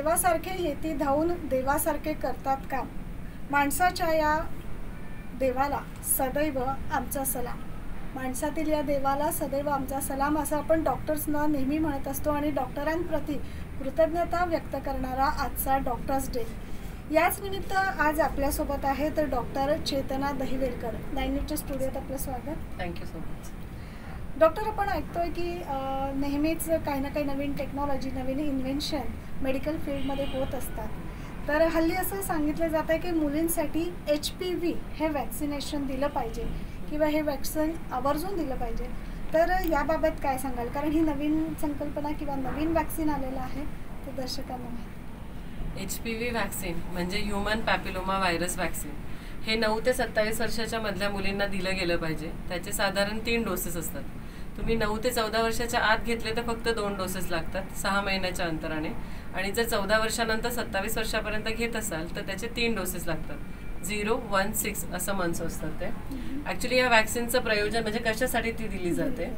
देवासारखे येती धावून देवासारखे करतात काम, माणसाच्या या देवाला सदैव आमचा सलाम, माणसातील या देवाला सदैव आमचा सलाम असं आपण डॉक्टर्सना नेहमी म्हणत असतो आणि डॉक्टरांप्रती कृतज्ञता व्यक्त करणारा आजचा डॉक्टर्स डे. याच निमित्त आज आपल्यासोबत आहे तर डॉक्टर चेतना दहिवेलकर. 9 न्यूजच्या स्टुडिओत आपलं स्वागत. Thank you so much. डॉक्टर, आपण ऐकतोय की नेहमीच काही ना काही नवीन टेक्नॉलॉजी, नवीन इन्व्हेन्शन मेडिकल फील्डमध्ये होत असतात. तर हल्ली असं सांगितलं जात आहे की मुलींसाठी HPV हे वॅक्सिनेशन दिलं पाहिजे किंवा हे वॅक्सिन आवर्जून दिलं पाहिजे. तर याबाबत काय सांगाल? कारण ही नवीन संकल्पना किंवा नवीन वॅक्सिन आलेलं आहे ते दर्शकांना माहिती. HPV वॅक्सिन म्हणजे ह्युमन पॅपिलोमा व्हायरस वॅक्सिन हे 9 ते 27 वर्षाच्या मधल्या मुलींना दिलं गेलं पाहिजे. त्याचे साधारण 3 डोसेस असतात. तुम्ही 9 ते 14 वर्षाच्या आत घेतले तर फक्त 2 डोसेस लागतात 6 महिन्याच्या अंतराने, आणि जर 14 वर्षानंतर 27 वर्षापर्यंत घेत असाल तर त्याचे 3 डोसेस लागतात. 0, 1, 6 असं मंथ्स असतात ते. ॲक्च्युली या वॅक्सिनचं प्रयोजन म्हणजे कशासाठी ती दिली जाते.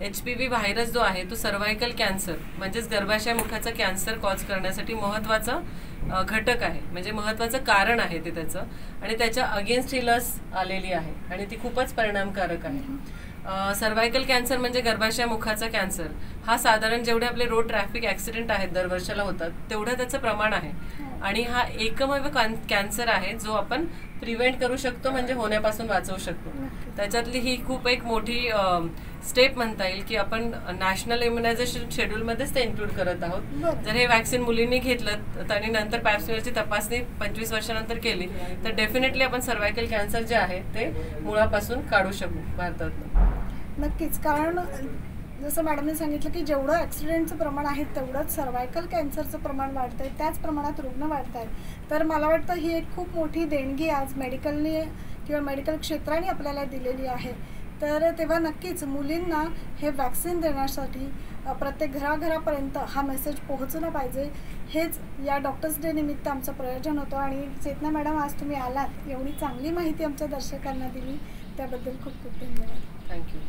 HPV व्हायरस जो आहे तो सर्व्हायकल कॅन्सर म्हणजेच गर्भाशय मुखाचा कॅन्सर कॉज करण्यासाठी महत्त्वाचा घटक आहे, म्हणजे महत्त्वाचं कारण आहे ते त्याचं, आणि त्याच्या अगेन्स्ट ही लस आलेली आहे आणि ती खूपच परिणामकारक आहे. सर्व्हायकल कॅन्सर म्हणजे गर्भाशय मुखाचा कॅन्सर हा साधारण जेवढे आपले रोड ट्रॅफिक ॲक्सिडेंट आहेत दरवर्षाला होतात तेवढं त्याचं प्रमाण आहे, आणि हा एकमेव कॅन्सर आहे जो आपण प्रिव्हेंट करू शकतो, म्हणजे होण्यापासून वाचवू शकतो. त्याच्यातली ही खूप एक मोठी स्टेप म्हणता येईल की आपण नॅशनल इम्युनायझेशन शेड्यूलमध्येच ते इन्क्लूड करत आहोत. जर हे वॅक्सिन मुलींनी घेतलं आणि नंतर पॅप्समियरची तपासणी 25 वर्षानंतर केली तर डेफिनेटली आपण सर्व्हायकल कॅन्सर जे आहे ते मुळापासून काढू शकू भारतात. नक्कीच, कारण जसं मॅडमने सांगितलं की जेवढं ॲक्सिडेंटचं प्रमाण आहे तेवढंच सर्व्हायकल कॅन्सरचं प्रमाण वाढतं आहे, त्याच प्रमाणात रुग्ण वाढत आहेत. तर मला वाटतं ही एक खूप मोठी देणगी आज मेडिकलने किंवा मेडिकल क्षेत्राने आपल्याला दिलेली आहे. तर तेव्हा नक्कीच मुलींना हे वॅक्सिन देण्यासाठी प्रत्येक घराघरापर्यंत हा मेसेज पोहोचलं पाहिजे, हेच या डॉक्टर्स डे निमित्त आमचं प्रयोजन होतं. आणि चेतना मॅडम, आज तुम्ही आलात, एवढी चांगली माहिती आमच्या दर्शकांना दिली त्याबद्दल खूप खूप धन्यवाद. थँक्यू.